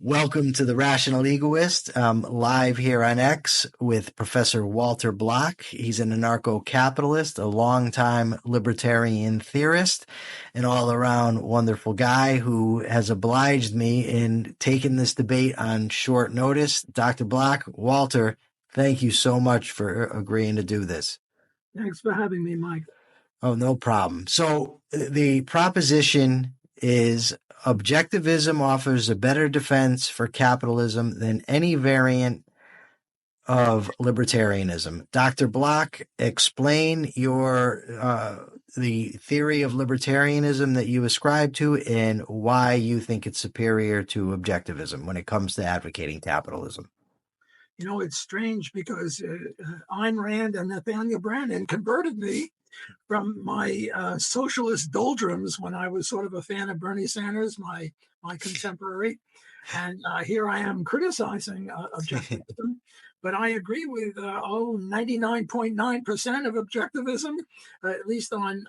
Welcome to the Rational Egoist. Live here on X with Professor Walter Block. He's an anarcho-capitalist, a longtime libertarian theorist, an all-around wonderful guy who has obliged me in taking this debate on short notice. Dr. Block, Walter, thank you so much for agreeing to do this. Thanks for having me, Mike. Oh, no problem. So the proposition is Objectivism offers a better defense for capitalism than any variant of libertarianism. Dr. Block, explain the theory of libertarianism that you ascribe to and why you think it's superior to objectivism when it comes to advocating capitalism. You know, it's strange because Ayn Rand and Nathaniel Branden converted me from my socialist doldrums when I was sort of a fan of Bernie Sanders, my contemporary. And here I am criticizing objectivism. But I agree with 99.9% of objectivism, at least on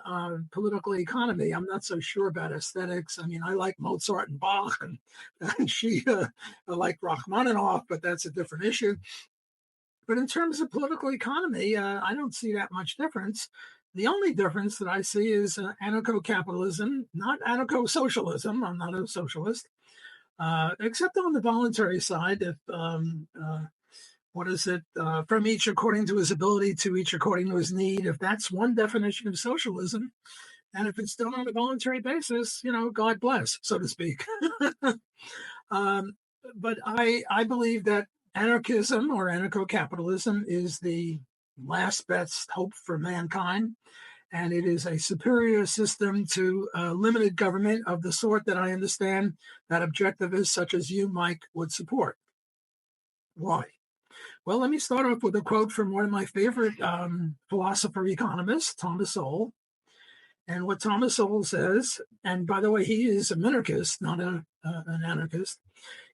political economy. I'm not so sure about aesthetics. I mean, I like Mozart and Bach, and she like Rachmaninoff, but that's a different issue. But in terms of political economy, I don't see that much difference. The only difference that I see is anarcho-capitalism, not anarcho-socialism. I'm not a socialist, except on the voluntary side. If from each according to his ability to each according to his need. If that's one definition of socialism, and if it's done on a voluntary basis, God bless, so to speak. But I believe that anarchism or anarcho-capitalism is the last best hope for mankind, and it is a superior system to limited government of the sort that I understand that objectivists such as you, Mike, would support. Why? Well, let me start off with a quote from one of my favorite philosopher economists, Thomas Sowell. And what Thomas Sowell says, and by the way, he is a minarchist, not an anarchist.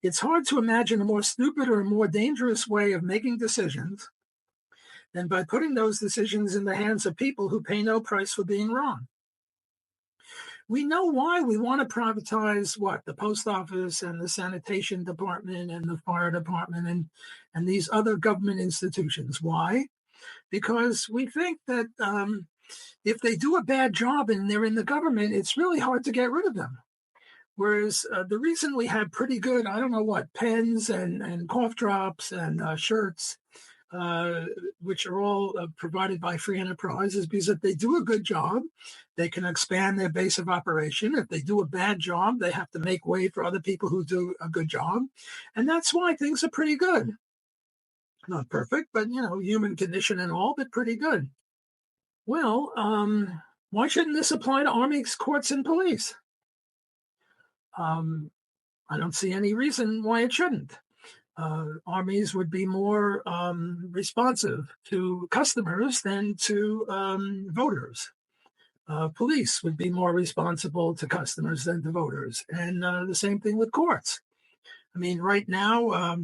It's hard to imagine a more stupid or a more dangerous way of making decisions than by putting those decisions in the hands of people who pay no price for being wrong. We know why we want to privatize the post office and the sanitation department and the fire department and these other government institutions. Why? Because we think that if they do a bad job and they're in the government, it's really hard to get rid of them. Whereas the reason we have pretty good, pens and cough drops and shirts, which are all provided by free enterprise, is because if they do a good job, they can expand their base of operation. If they do a bad job, they have to make way for other people who do a good job. And that's why things are pretty good. Not perfect, but, human condition and all, but pretty good. Well, why shouldn't this apply to armies, courts, and police? I don't see any reason why it shouldn't. Armies would be more responsive to customers than to voters. Police would be more responsible to customers than to voters. And the same thing with courts. I mean, right now,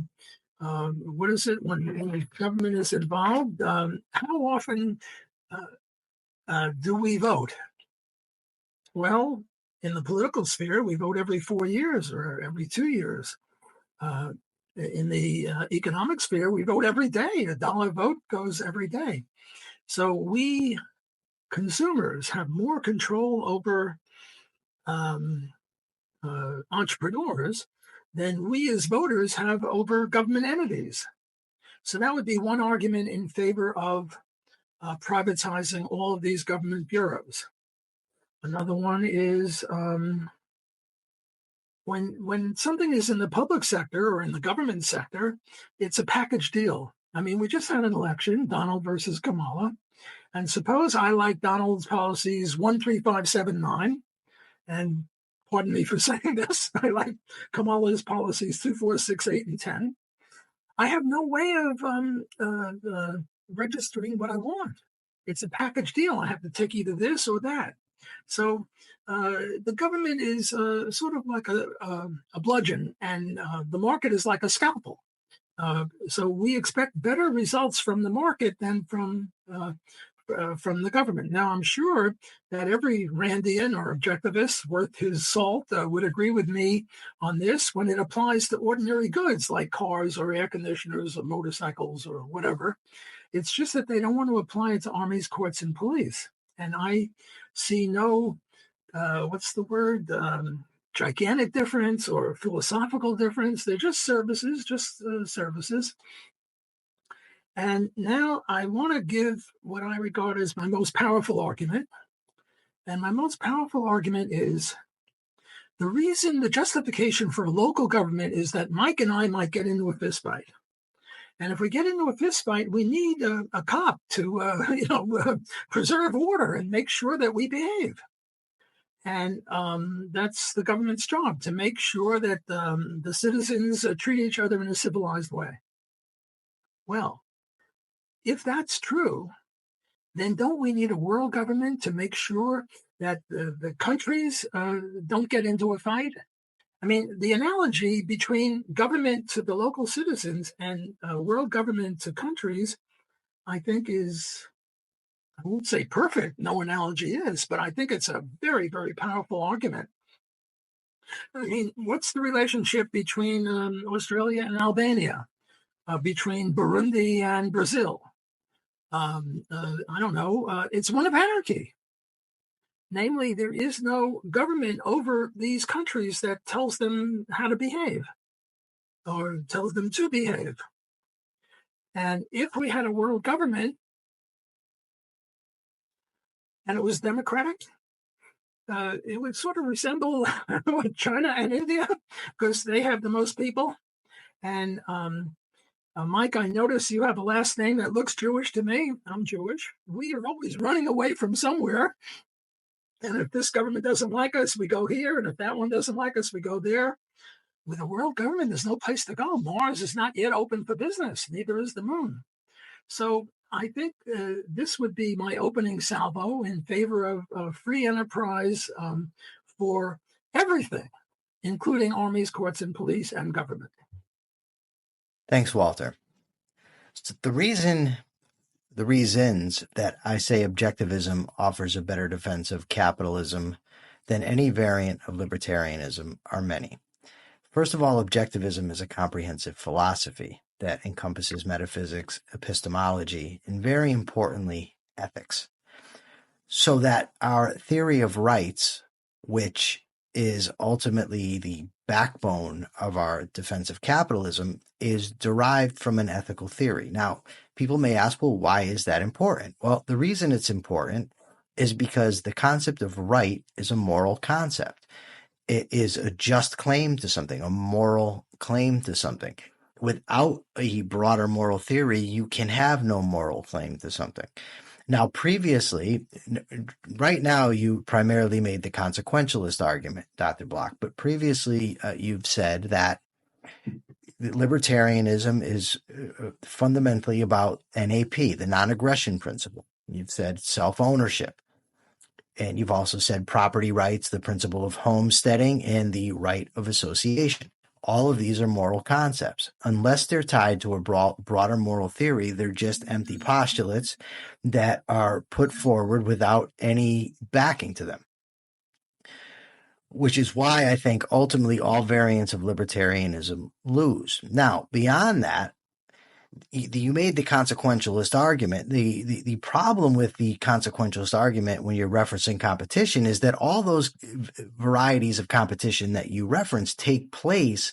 what is it when the government is involved? How often do we vote? Well, in the political sphere, we vote every 4 years or every 2 years. In the economic sphere, we vote every day. $1 vote goes every day. So we consumers have more control over entrepreneurs than we as voters have over government entities. So that would be one argument in favor of privatizing all of these government bureaus. Another one is when something is in the public sector or in the government sector, it's a package deal. I mean, we just had an election, Donald versus Kamala. And suppose I like Donald's policies 1, 3, 5, 7, 9. And pardon me for saying this, I like Kamala's policies 2, 4, 6, 8, and 10. I have no way of registering what I want. It's a package deal. I have to take either this or that. So the government is sort of like a bludgeon, and the market is like a scalpel. So we expect better results from the market than from from the government. Now, I'm sure that every Randian or objectivist worth his salt would agree with me on this when it applies to ordinary goods like cars or air conditioners or motorcycles or whatever. It's just that they don't want to apply it to armies, courts, and police. And I see no, what's the word, gigantic difference or philosophical difference. They're just services, services. And now I want to give what I regard as my most powerful argument. And my most powerful argument is the justification for a local government is that Mike and I might get into a fist fight. And if we get into a fist fight, we need a cop to, preserve order and make sure that we behave. And that's the government's job, to make sure that the citizens treat each other in a civilized way. Well, if that's true, then don't we need a world government to make sure that the countries don't get into a fight? I mean, the analogy between government to the local citizens and world government to countries, I think is, I won't say perfect, no analogy is, but I think it's a very, very powerful argument. I mean, what's the relationship between Australia and Albania, between Burundi and Brazil? I don't know. It's one of anarchy. Namely, there is no government over these countries that tells them how to behave or tells them to behave. And if we had a world government and it was democratic, it would sort of resemble China and India because they have the most people. And Mike, I notice you have a last name that looks Jewish to me. I'm Jewish. We are always running away from somewhere. And if this government doesn't like us, we go here. And if that one doesn't like us, we go there. With a world government, there's no place to go. Mars is not yet open for business. Neither is the moon. So I think this would be my opening salvo in favor of free enterprise for everything, including armies, courts, and police and government. Thanks, Walter. So the reasons that I say objectivism offers a better defense of capitalism than any variant of libertarianism are many. First of all, objectivism is a comprehensive philosophy that encompasses metaphysics, epistemology, and very importantly, ethics. So that our theory of rights, which is ultimately the backbone of our defense of capitalism, is derived from an ethical theory. Now, people may ask, well, why is that important? Well, the reason it's important is because the concept of right is a moral concept. It is a just claim to something, a moral claim to something. Without a broader moral theory, you can have no moral claim to something. Now, previously, right now, you primarily made the consequentialist argument, Dr. Block, but previously you've said that libertarianism is fundamentally about NAP, the non-aggression principle. You've said self-ownership. And you've also said property rights, the principle of homesteading, and the right of association. All of these are moral concepts. Unless they're tied to a broader moral theory, they're just empty postulates that are put forward without any backing to them. Which is why I think ultimately all variants of libertarianism lose. Now, beyond that, you made the consequentialist argument. The problem with the consequentialist argument when you're referencing competition is that all those varieties of competition that you reference take place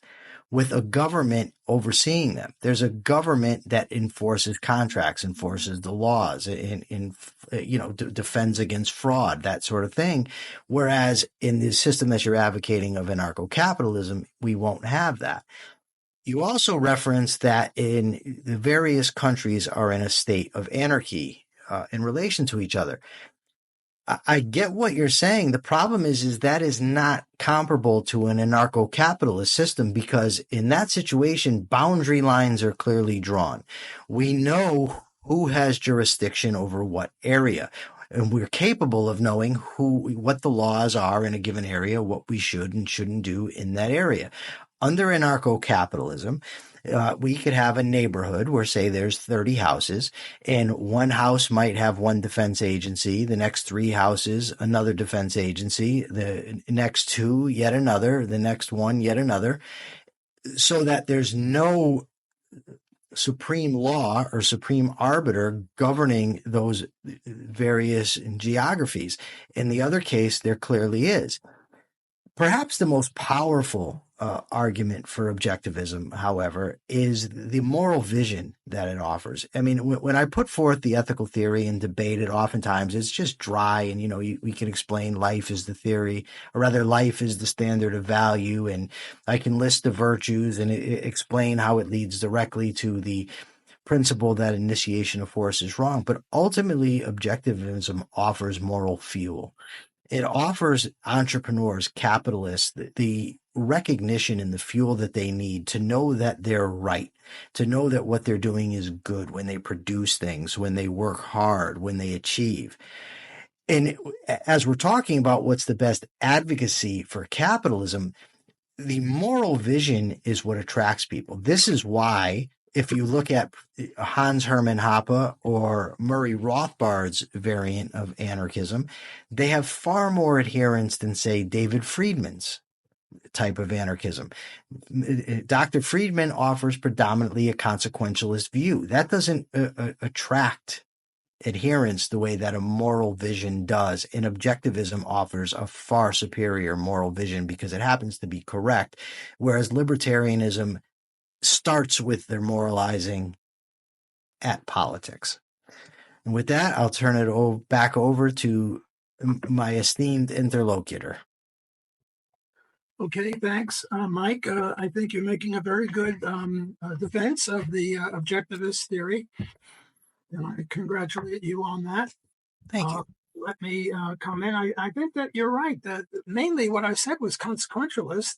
with a government overseeing them. There's a government that enforces contracts, enforces the laws, defends against fraud, that sort of thing. Whereas in the system that you're advocating of anarcho-capitalism, we won't have that. You also referenced that in the various countries are in a state of anarchy in relation to each other. I get what you're saying. The problem is that is not comparable to an anarcho-capitalist system because in that situation, boundary lines are clearly drawn. We know who has jurisdiction over what area. And we're capable of knowing what the laws are in a given area, what we should and shouldn't do in that area. under anarcho-capitalism, we could have a neighborhood where, say, there's 30 houses, and one house might have one defense agency, the next 3 houses, another defense agency, the next 2, yet another, the next one, yet another, so that there's no supreme law or supreme arbiter governing those various geographies. In the other case, there clearly is. Perhaps the most powerful argument for objectivism, however, is the moral vision that it offers. I mean, when I put forth the ethical theory and debate it, oftentimes it's just dry, and we can explain life is the theory, or rather, life is the standard of value, and I can list the virtues and explain how it leads directly to the principle that initiation of force is wrong. But ultimately, objectivism offers moral fuel. It offers entrepreneurs, capitalists, the recognition and the fuel that they need to know that they're right, to know that what they're doing is good when they produce things, when they work hard, when they achieve. And as we're talking about what's the best advocacy for capitalism, the moral vision is what attracts people. This is why, if you look at Hans Hermann Hoppe or Murray Rothbard's variant of anarchism, they have far more adherents than, say, David Friedman's type of anarchism. Dr. Friedman offers predominantly a consequentialist view. That doesn't attract adherence the way that a moral vision does. And objectivism offers a far superior moral vision because it happens to be correct, whereas libertarianism starts with their moralizing at politics. And with that, I'll turn it back over to my esteemed interlocutor. Okay, thanks, Mike. I think you're making a very good defense of the objectivist theory, and I congratulate you on that. Thank you. Let me comment. I think that you're right. That mainly what I said was consequentialist.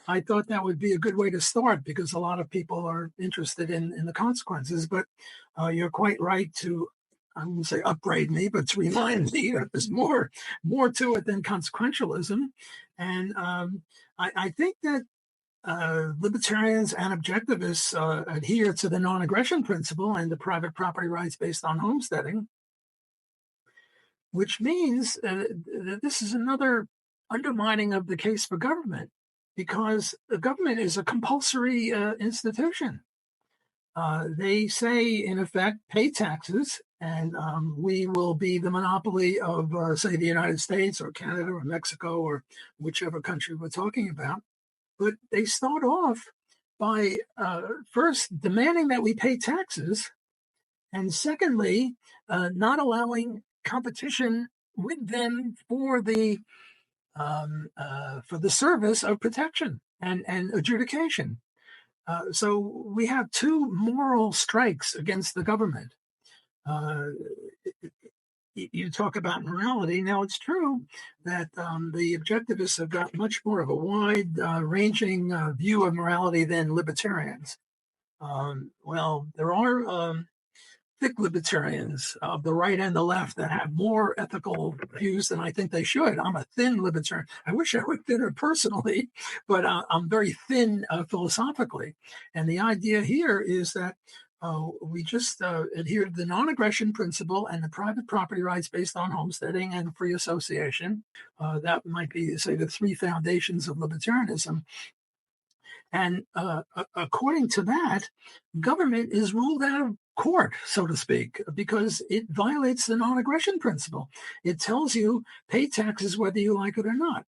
I thought that would be a good way to start because a lot of people are interested in the consequences. But you're quite right to, I wouldn't say upgrade me, but to remind me that there's more to it than consequentialism. And I think that libertarians and objectivists adhere to the non-aggression principle and the private property rights based on homesteading, which means that this is another undermining of the case for government, because the government is a compulsory institution. They say, in effect, pay taxes, and we will be the monopoly of, say, the United States or Canada or Mexico or whichever country we're talking about. But they start off by first demanding that we pay taxes, and secondly, not allowing competition with them for the service of protection and adjudication. So we have 2 moral strikes against the government. You talk about morality. Now, it's true that the objectivists have got much more of a wide-ranging view of morality than libertarians. Well, there are thick libertarians of the right and the left that have more ethical views than I think they should. I'm a thin libertarian. I wish I were thinner personally, but I'm very thin philosophically. And the idea here is that we just adhere to the non-aggression principle and the private property rights based on homesteading and free association. That might be, say, the 3 foundations of libertarianism. And according to that, government is ruled out of court, so to speak, because it violates the non-aggression principle. It tells you pay taxes whether you like it or not.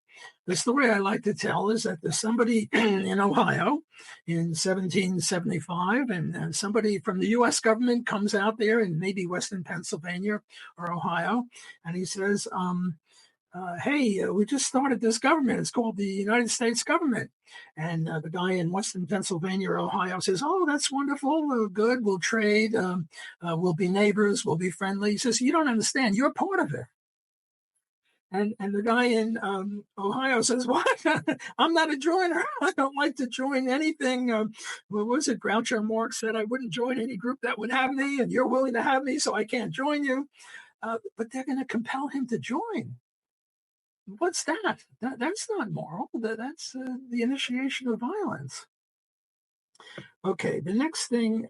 The story I like to tell is that there's somebody in Ohio in 1775, and somebody from the U.S. government comes out there in maybe Western Pennsylvania or Ohio, and he says, hey, we just started this government. It's called the United States government. And the guy in Western Pennsylvania or Ohio says, oh, that's wonderful. Good. We'll trade. We'll be neighbors. We'll be friendly. He says, you don't understand. You're part of it. And the guy in Ohio says, what? I'm not a joiner. I don't like to join anything. What was it? Groucho Marx said, I wouldn't join any group that would have me, and you're willing to have me, so I can't join you. But they're going to compel him to join. what's that? That's not moral. That's the initiation of violence. Okay, the next thing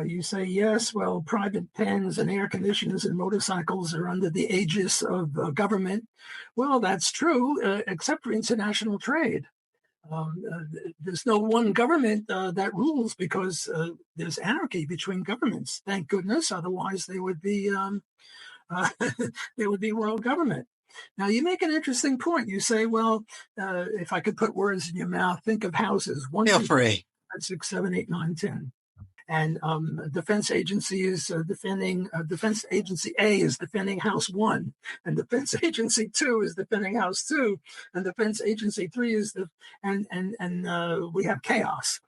you say, yes, well, private pens and air conditioners and motorcycles are under the aegis of government. Well, that's true, except for international trade. There's no one government that rules because there's anarchy between governments. Thank goodness. Otherwise, they would be world government. Now, you make an interesting point. You say, well, if I could put words in your mouth, think of houses. Feel free. 6, 7, 8, 9, 10. And defense agency is defending, defense agency A is defending house 1, and defense agency 2 is defending house 2, and defense agency 3 is and we have chaos.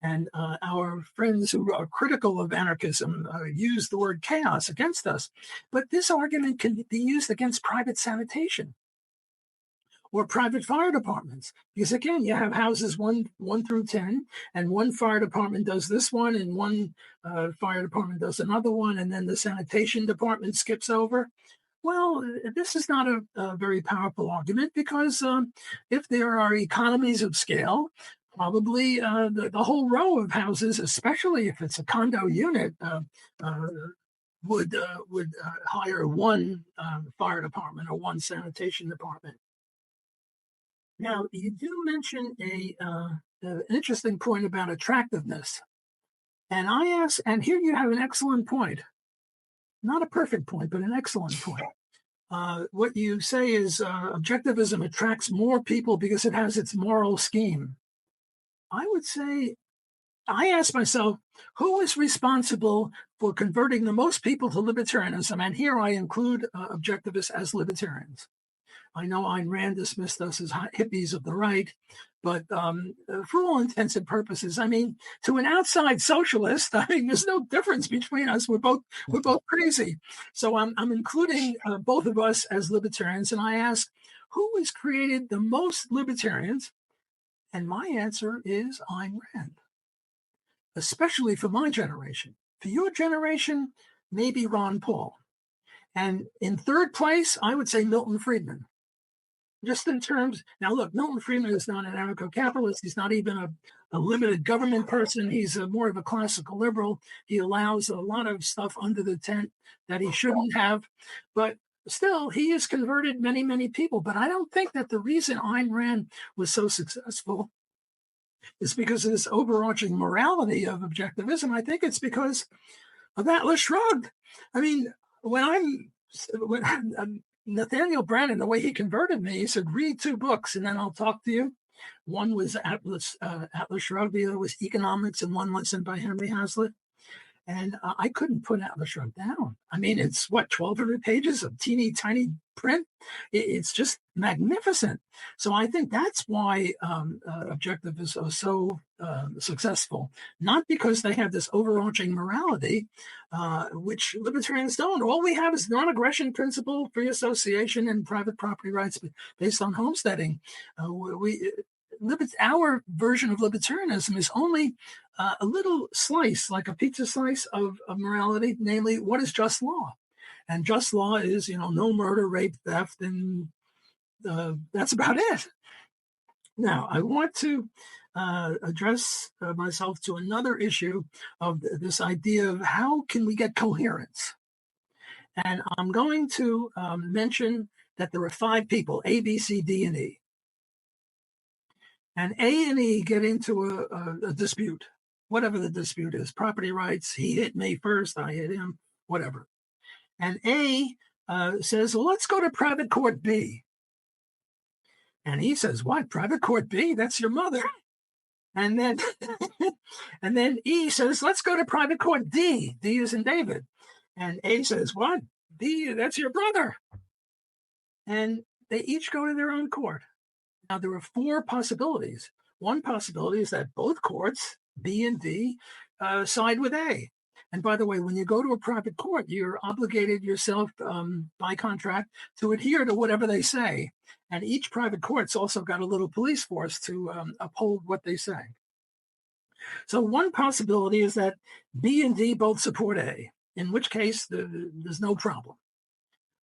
And our friends who are critical of anarchism use the word chaos against us. But this argument can be used against private sanitation or private fire departments. Because again, you have houses 1 through 10, and one fire department does this one, and one fire department does another one, and then the sanitation department skips over. Well, this is not a very powerful argument because if there are economies of scale, probably the whole row of houses, especially if it's a condo unit, would hire one fire department or one sanitation department. Now, you do mention an interesting point about attractiveness. And I ask, and here you have an excellent point. Not a perfect point, but an excellent point. What you say is objectivism attracts more people because it has its moral scheme. I would say, I ask myself, who is responsible for converting the most people to libertarianism? And here I include objectivists as libertarians. I know Ayn Rand dismissed us as hippies of the right, but for all intents and purposes, I mean, to an outside socialist, I mean, there's no difference between us. We're both crazy. So I'm including both of us as libertarians, and I ask, who has created the most libertarians? And my answer is Ayn Rand, especially for my generation. For your generation, maybe Ron Paul. And in third place, I would say Milton Friedman. Just in terms, now look, Milton Friedman is not an anarcho-capitalist. He's not even a limited government person. He's more of a classical liberal. He allows a lot of stuff under the tent that he shouldn't have. But still, he has converted many, many people. But I don't think that the reason Ayn Rand was so successful is because of this overarching morality of objectivism. I think it's because of Atlas Shrugged. I mean, when Nathaniel Brannon, the way he converted me, he said, read 2 books and then I'll talk to you. One was Atlas Shrugged, the other was Economics, and One Lesson by Henry Hazlitt. And I couldn't put Atlas Shrugged down. I mean, it's 1,200 pages of teeny tiny print. It's just magnificent. So I think that's why objectivists are so successful, not because they have this overarching morality, which libertarians don't. All we have is non-aggression principle, free association, and private property rights based on homesteading. Our version of libertarianism is only a little slice, like a pizza slice of morality, namely, what is just law? And just law is, no murder, rape, theft, and that's about it. Now, I want to address myself to another issue of this idea of how can we get coherence? And I'm going to mention that there are 5 people, A, B, C, D, and E. And A and E get into a dispute, whatever the dispute is, property rights, he hit me first, I hit him, whatever. And A says, well, let's go to private court B. And he says, what, private court B? That's your mother. And then and then E says, let's go to private court D. D is in David. And A says, what? D, that's your brother. And they each go to their own court. Now, there are 4 possibilities. One possibility is that both courts, B and D, side with A. And by the way, when you go to a private court, you're obligated yourself by contract to adhere to whatever they say. And each private court's also got a little police force to uphold what they say. So one possibility is that B and D both support A, in which case there's no problem.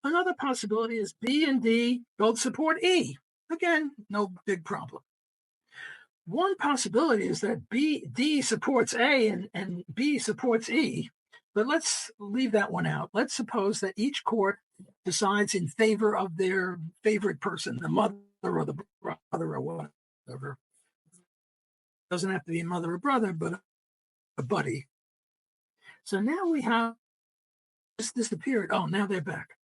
Another possibility is B and D both support E. Again, no big problem. One possibility is that D supports A and B supports E, but let's leave that one out. Let's suppose that each court decides in favor of their favorite person, the mother or the brother or whatever. Doesn't have to be a mother or brother, but a buddy. So now we have this disappeared. Oh, now they're back.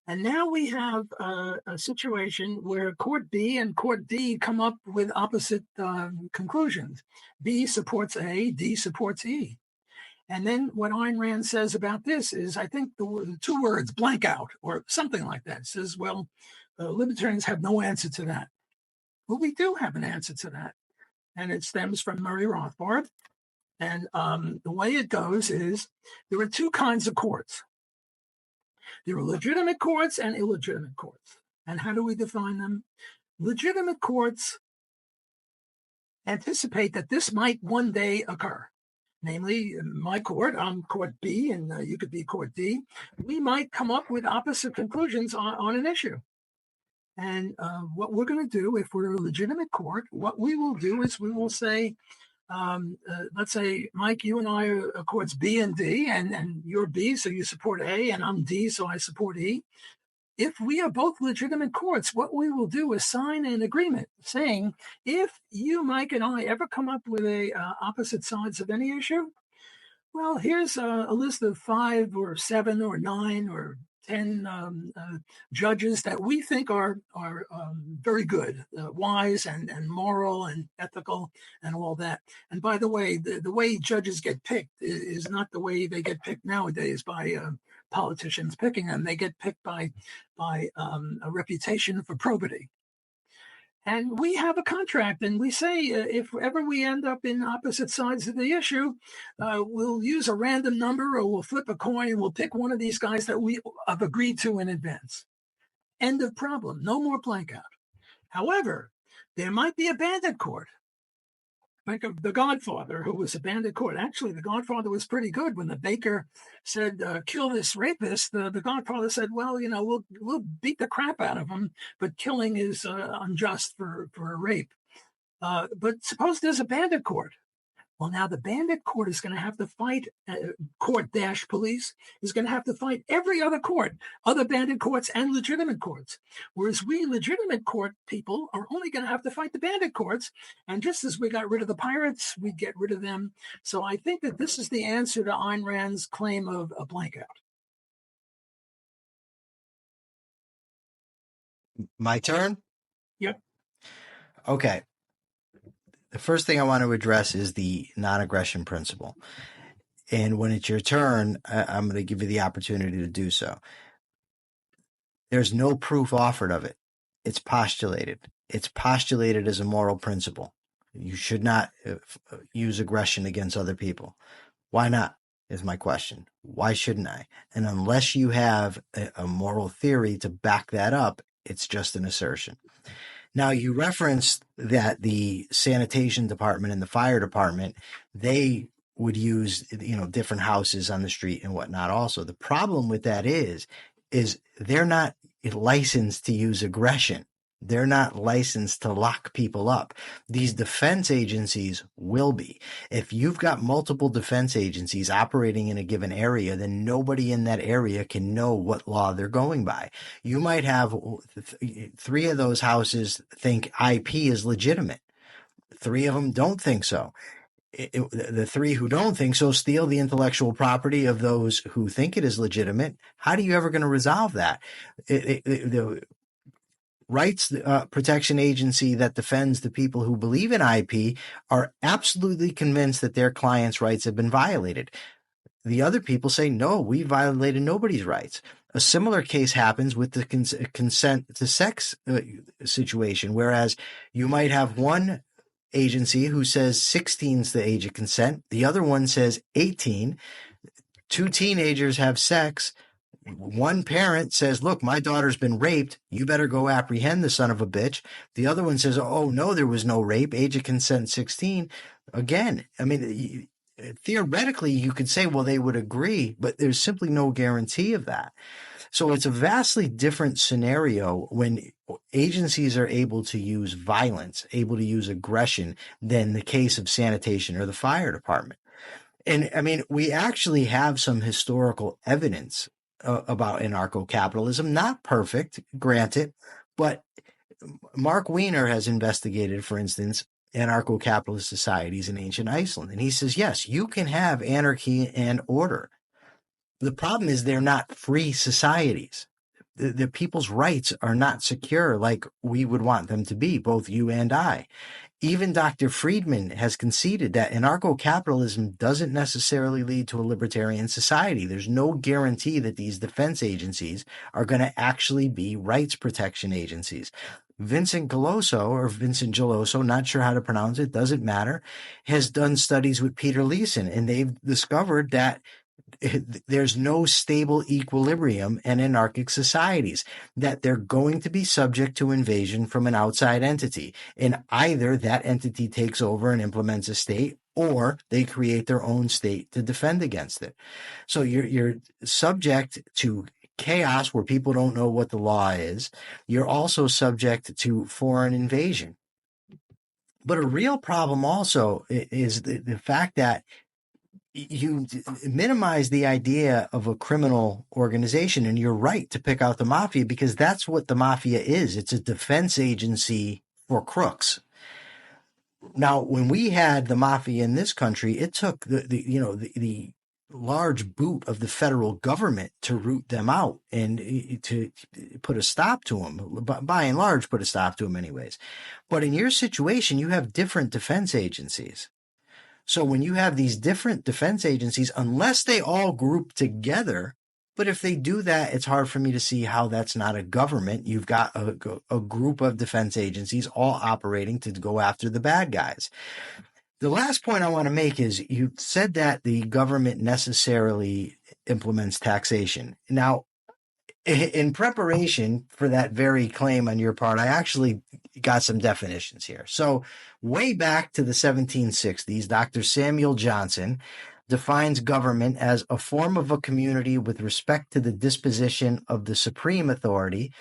And now we have a situation where Court B and Court D come up with opposite conclusions. B supports A, D supports E. And then what Ayn Rand says about this is, I think the two words, blank out, or something like that. It says, well, libertarians have no answer to that. Well, we do have an answer to that. And it stems from Murray Rothbard. And the way it goes is there are two kinds of courts. There are legitimate courts and illegitimate courts. And how do we define them? Legitimate courts anticipate that this might one day occur. Namely, my court, I'm Court B, and you could be Court D. We might come up with opposite conclusions on an issue. And what we're going to do, if we're a legitimate court, what we will do is we will say, let's say, Mike, you and I are courts B and D, and you're B, so you support A, and I'm D, so I support E. If we are both legitimate courts, what we will do is sign an agreement saying, if you, Mike, and I ever come up with a opposite sides of any issue, well, here's a list of 5 or 7 or 9 or 10 judges that we think are very good, wise and moral and ethical and all that. And by the way, the way judges get picked is not the way they get picked nowadays by politicians picking them. They get picked by a reputation for probity. And we have a contract, and we say if ever we end up in opposite sides of the issue, we'll use a random number or we'll flip a coin and we'll pick one of these guys that we have agreed to in advance. End of problem. No more blank out. However, there might be a bandit court. Think of The Godfather, who was a bandit court. Actually, The Godfather was pretty good. When the baker said, kill this rapist, the Godfather said, well, you know, we'll beat the crap out of him, but killing is unjust for a rape. But suppose there's a bandit court. Well, now the bandit court is going to have to fight, court-police is going to have to fight every other court, other bandit courts and legitimate courts. Whereas we legitimate court people are only going to have to fight the bandit courts. And just as we got rid of the pirates, we get rid of them. So I think that this is the answer to Ayn Rand's claim of a blank out. My turn? Yep. Okay. The first thing I want to address is the non-aggression principle. And when it's your turn, I'm going to give you the opportunity to do so. There's no proof offered of it. It's postulated. It's postulated as a moral principle. You should not use aggression against other people. Why not, is my question. Why shouldn't I? And unless you have a moral theory to back that up, it's just an assertion. Now, you referenced that the sanitation department and the fire department, they would use, different houses on the street and whatnot also. The problem with that is they're not licensed to use aggression. They're not licensed to lock people up. These defense agencies will be. If you've got multiple defense agencies operating in a given area, then nobody in that area can know what law they're going by. You might have 3 of those houses think IP is legitimate. 3 of them don't think so. The 3 who don't think so steal the intellectual property of those who think it is legitimate. How are you ever going to resolve that? The rights protection agency that defends the people who believe in IP are absolutely convinced that their clients' rights have been violated. The other people say, no, we violated nobody's rights. A similar case happens with the consent to sex situation, whereas you might have one agency who says 16 is the age of consent. The other one says 18. 2 teenagers have sex. One parent says, look, my daughter's been raped. You better go apprehend the son of a bitch. The other one says, oh, no, there was no rape. Age of consent 16. Again, I mean, theoretically, you could say, well, they would agree, but there's simply no guarantee of that. So it's a vastly different scenario when agencies are able to use violence, able to use aggression than the case of sanitation or the fire department. And I mean, we actually have some historical evidence about anarcho-capitalism, not perfect, granted, but Mark Wiener has investigated, for instance, anarcho-capitalist societies in ancient Iceland. And he says, yes, you can have anarchy and order. The problem is they're not free societies. The people's rights are not secure like we would want them to be, both you and I. Even Dr. Friedman has conceded that anarcho-capitalism doesn't necessarily lead to a libertarian society. There's no guarantee that these defense agencies are going to actually be rights protection agencies. Vincent Geloso, not sure how to pronounce it, doesn't matter, has done studies with Peter Leeson, and they've discovered that there's no stable equilibrium in anarchic societies, that they're going to be subject to invasion from an outside entity. And either that entity takes over and implements a state, or they create their own state to defend against it. So you're subject to chaos where people don't know what the law is. You're also subject to foreign invasion. But a real problem also is the fact that you minimize the idea of a criminal organization, and you're right to pick out the mafia, because that's what the mafia is. It's a defense agency for crooks. Now, when we had the mafia in this country, it took the large boot of the federal government to root them out and to put a stop to them. By and large, put a stop to them anyways. But in your situation, you have different defense agencies. So when you have these different defense agencies, unless they all group together, but if they do that, it's hard for me to see how that's not a government. You've got a group of defense agencies all operating to go after the bad guys. The last point I want to make is you said that the government necessarily implements taxation. Now, in preparation for that very claim on your part, I actually got some definitions here. So way back to the 1760s, Dr. Samuel Johnson defines government as a form of a community with respect to the disposition of the supreme authority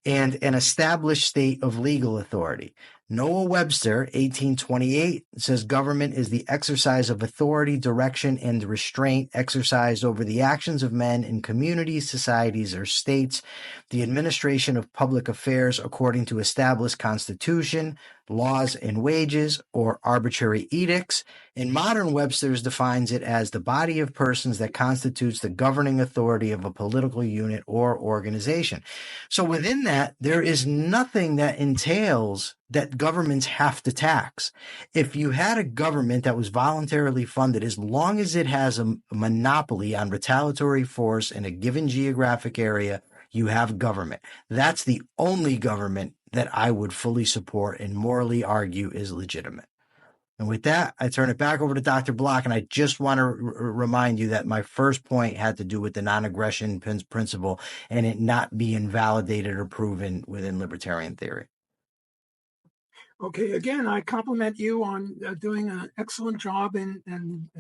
and an established state of legal authority. Noah Webster, 1828, says government is the exercise of authority, direction, and restraint exercised over the actions of men in communities, societies, or states, the administration of public affairs according to established constitution, laws and wages, or arbitrary edicts. And modern Webster's defines it as the body of persons that constitutes the governing authority of a political unit or organization. So within that, there is nothing that entails that governments have to tax. If you had a government that was voluntarily funded, as long as it has a monopoly on retaliatory force in a given geographic area, you have government. That's the only government that I would fully support and morally argue is legitimate. And with that, I turn it back over to Dr. Block, and I just want to remind you that my first point had to do with the non-aggression principle and it not being validated or proven within libertarian theory. Okay, again, I compliment you on doing an excellent job in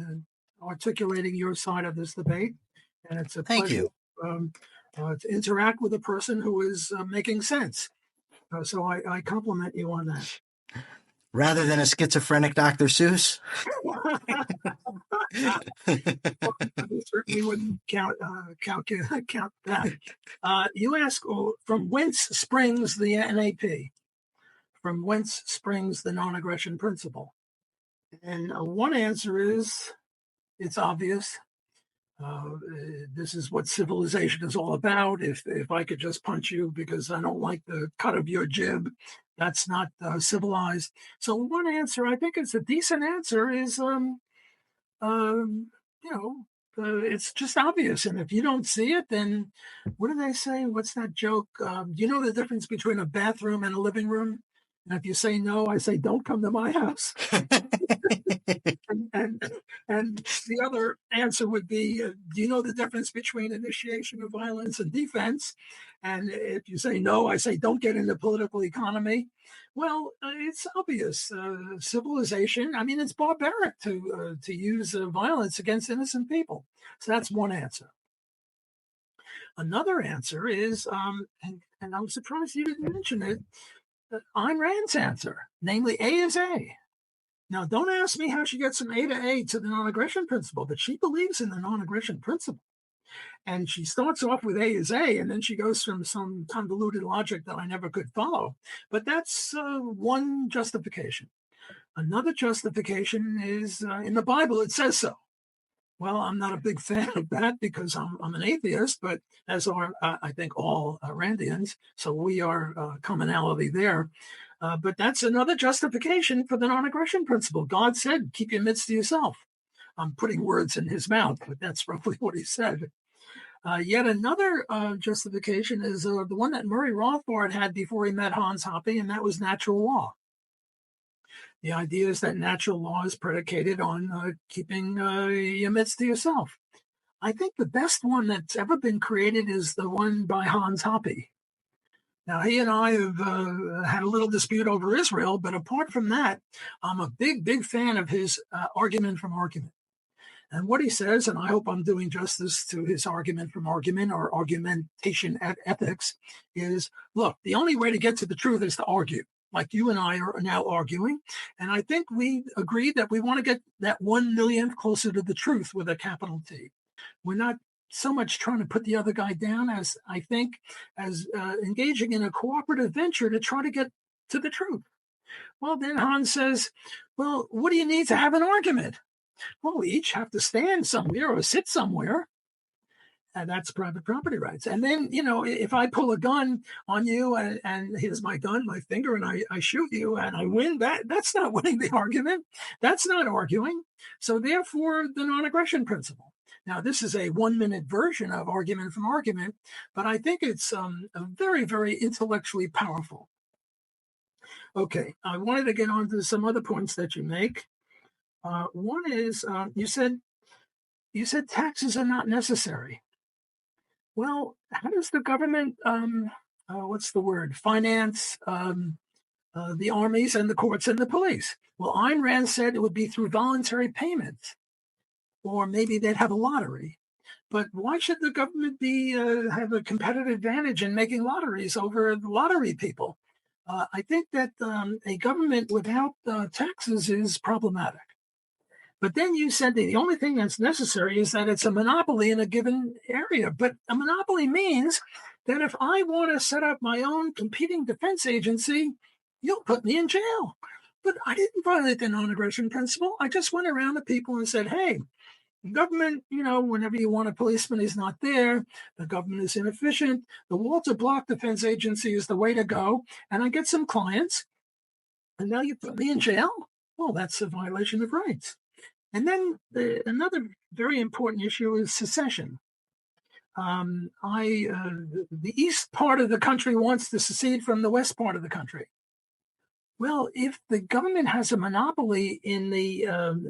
articulating your side of this debate. And it's a pleasure to interact with a person who is making sense. So I compliment you on that. Rather than a schizophrenic Dr. Seuss? We certainly wouldn't count that. You ask, from whence springs the NAP? From whence springs the non-aggression principle? And one answer is, it's obvious. This is what civilization is all about. If I could just punch you because I don't like the cut of your jib, that's not civilized. So one answer, I think it's a decent answer, is it's just obvious. And if you don't see it, then what do they say? What's that joke? Do you know the difference between a bathroom and a living room? And if you say no, I say, don't come to my house. And the other answer would be, do you know the difference between initiation of violence and defense? And if you say no, I say don't get into political economy. Well, it's obvious. Civilization, I mean, it's barbaric to use violence against innocent people. So that's one answer. Another answer is, and I'm surprised you didn't mention it, Ayn Rand's answer, namely A is A. Now, don't ask me how she gets from A to A to the non-aggression principle, but she believes in the non-aggression principle. And she starts off with A is A, and then she goes from some convoluted logic that I never could follow. But that's one justification. Another justification is in the Bible, it says so. Well, I'm not a big fan of that because I'm an atheist, but as are, I think, all Randians. So we are commonality there. But that's another justification for the non-aggression principle. God said, keep your midst to yourself. I'm putting words in his mouth, but that's roughly what he said. Yet another justification is the one that Murray Rothbard had before he met Hans Hoppe, and that was natural law. The idea is that natural law is predicated on keeping your midst to yourself. I think the best one that's ever been created is the one by Hans Hoppe. Now, he and I have had a little dispute over Israel, but apart from that, I'm a big, big fan of his argument from argument. And what he says, and I hope I'm doing justice to his argument from argument or argumentation ethics, is, look, the only way to get to the truth is to argue, like you and I are now arguing. And I think we agreed that we want to get that 1 millionth closer to the truth with a capital T. We're not so much trying to put the other guy down as I think as engaging in a cooperative venture to try to get to the truth. Well, then Hans says, well, what do you need to have an argument? Well, we each have to stand somewhere or sit somewhere. And that's private property rights. And then, you know, if I pull a gun on you and here's my gun, my finger, and I shoot you and I win, that's not winning the argument. That's not arguing. So therefore, the non-aggression principle. Now, this is a 1-minute version of argument from argument, but I think it's a very, very intellectually powerful. Okay, I wanted to get on to some other points that you make. One is you said taxes are not necessary. Well, how does the government, finance the armies and the courts and the police? Well, Ayn Rand said it would be through voluntary payments, or maybe they'd have a lottery. But why should the government have a competitive advantage in making lotteries over the lottery people? I think that a government without taxes is problematic. But then you said that the only thing that's necessary is that it's a monopoly in a given area. But a monopoly means that if I want to set up my own competing defense agency, you'll put me in jail. But I didn't violate the non-aggression principle. I just went around to people and said, hey, government, you know, whenever you want a policeman, he's not there. The government is inefficient. The Walter Block Defense Agency is the way to go. And I get some clients. And now you put me in jail? Well, that's a violation of rights. And then another very important issue is secession. The east part of the country wants to secede from the west part of the country. Well, if the government has a monopoly in the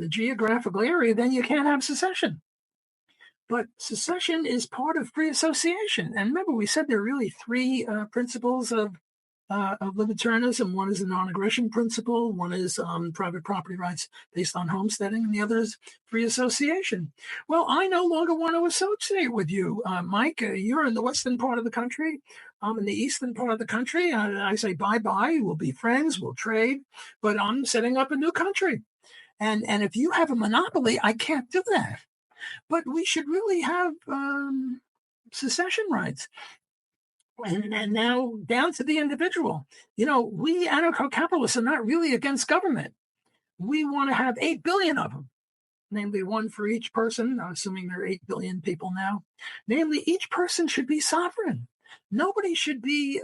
geographical area, then you can't have secession. But secession is part of free association. And remember, we said there are really three principles of libertarianism. One is the non-aggression principle, one is private property rights based on homesteading, and the other is free association. Well, I no longer want to associate with you, Mike. You're in the western part of the country. I'm in the eastern part of the country. I say bye-bye. We'll be friends. We'll trade. But I'm setting up a new country. And if you have a monopoly, I can't do that. But we should really have secession rights. And now down to the individual. You know, we anarcho-capitalists are not really against government. We want to have 8 billion of them, namely one for each person, assuming there are 8 billion people now. Namely, each person should be sovereign. Nobody should be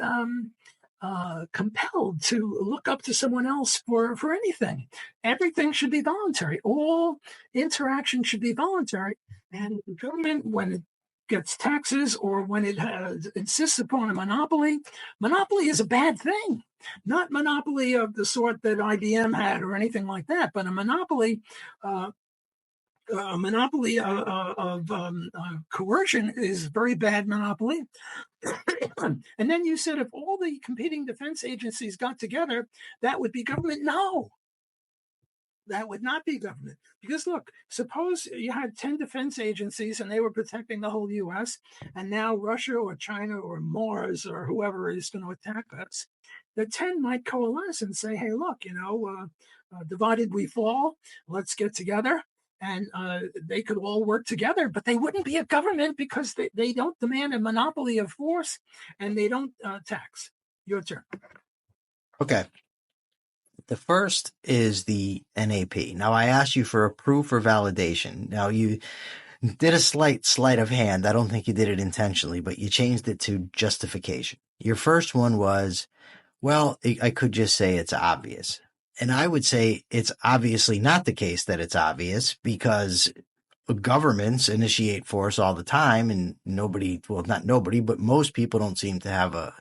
compelled to look up to someone else for anything. Everything should be voluntary. All interaction should be voluntary. And government, when it gets taxes or when it insists upon a monopoly is a bad thing. not monopoly of the sort that IBM had or anything like that, but a monopoly of coercion is very bad monopoly. And then you said if all the competing defense agencies got together, that would be government. No, that would not be government. Because look, suppose you had 10 defense agencies and they were protecting the whole US, and now Russia or China or Mars or whoever is going to attack us. The 10 might coalesce and say, hey, look, divided we fall. Let's get together. And they could all work together, but they wouldn't be a government because they don't demand a monopoly of force and they don't tax. Your turn. Okay. The first is the NAP. Now, I asked you for a proof or validation. Now, you did a slight sleight of hand. I don't think you did it intentionally, but you changed it to justification. Your first one was, well, I could just say it's obvious. And I would say it's obviously not the case that it's obvious, because governments initiate force all the time, and nobody, well, not nobody, but most people don't seem to have a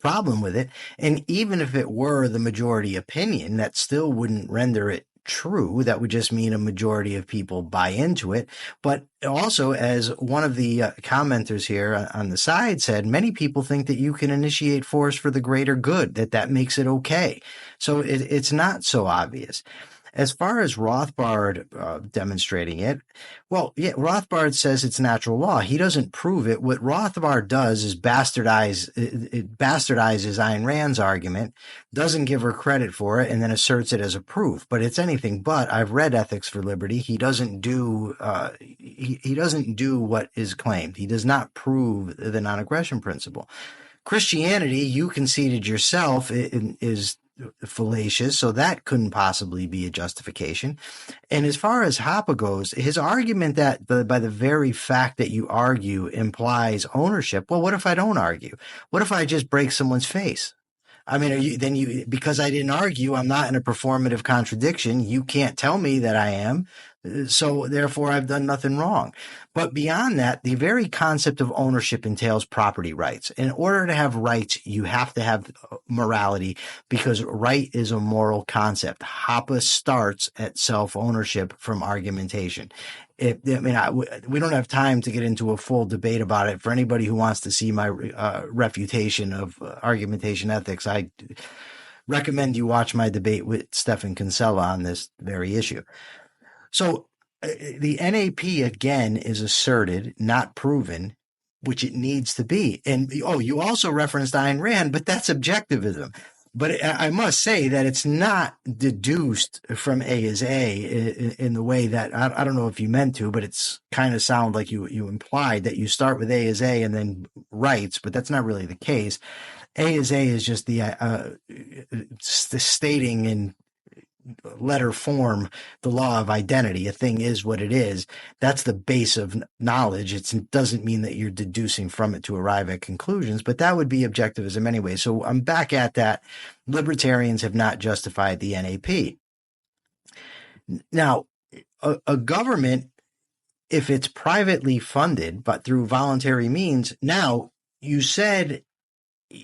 problem with it. And even if it were the majority opinion, that still wouldn't render it true. That would just mean a majority of people buy into it. But also, as one of the commenters here on the side said, many people think that you can initiate force for the greater good, that makes it okay. So it's not so obvious. As far as Rothbard demonstrating it, well, yeah, Rothbard says it's natural law. He doesn't prove it. What Rothbard does is bastardizes Ayn Rand's argument, doesn't give her credit for it, and then asserts it as a proof. But it's anything but. I've read Ethics for Liberty. He doesn't do he doesn't do what is claimed. He does not prove the non-aggression principle. Christianity, you conceded yourself, is fallacious, so that couldn't possibly be a justification. And as far as Hoppe goes, his argument that by the very fact that you argue implies ownership, well, what if I don't argue? What if I just break someone's face? I mean, because I didn't argue, I'm not in a performative contradiction. You can't tell me that I am. So therefore, I've done nothing wrong. But beyond that, the very concept of ownership entails property rights. In order to have rights, you have to have morality, because right is a moral concept. Hoppe starts at self-ownership from argumentation. We don't have time to get into a full debate about it. For anybody who wants to see my refutation of argumentation ethics, I recommend you watch my debate with Stefan Kinsella on this very issue. So the NAP, again, is asserted, not proven, which it needs to be. And, you also referenced Ayn Rand, but that's objectivism. But I must say that it's not deduced from A as A in the way that, I don't know if you meant to, but it's kind of sound like you implied that you start with A as A and then rights, but that's not really the case. A as A is just the stating in letter form the law of identity. A thing is what it is. That's the base of knowledge. It doesn't mean that you're deducing from it to arrive at conclusions, but that would be objectivism anyway. So I'm back at that. Libertarians have not justified the NAP. Now, a government, if it's privately funded but through voluntary means, now you said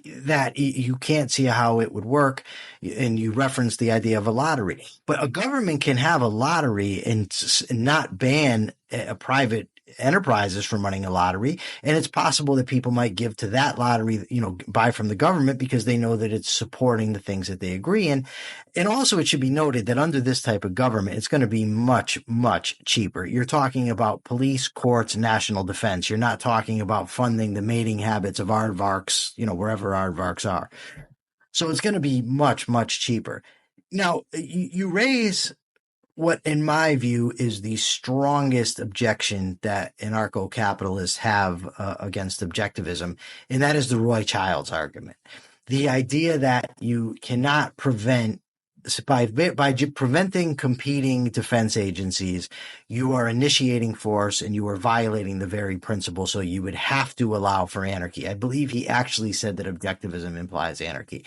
that you can't see how it would work, and you referenced the idea of a lottery. But a government can have a lottery and not ban private enterprises from running a lottery. And it's possible that people might give to that lottery, buy from the government because they know that it's supporting the things that they agree in. And also, it should be noted that under this type of government, it's going to be much, much cheaper. You're talking about police, courts, national defense. You're not talking about funding the mating habits of aardvarks, wherever aardvarks are. So it's going to be much, much cheaper. Now, you raise what, in my view, is the strongest objection that anarcho-capitalists have against objectivism, and that is the Roy Childs argument. The idea that you cannot prevent, by preventing competing defense agencies, you are initiating force and you are violating the very principle, so you would have to allow for anarchy. I believe he actually said that objectivism implies anarchy.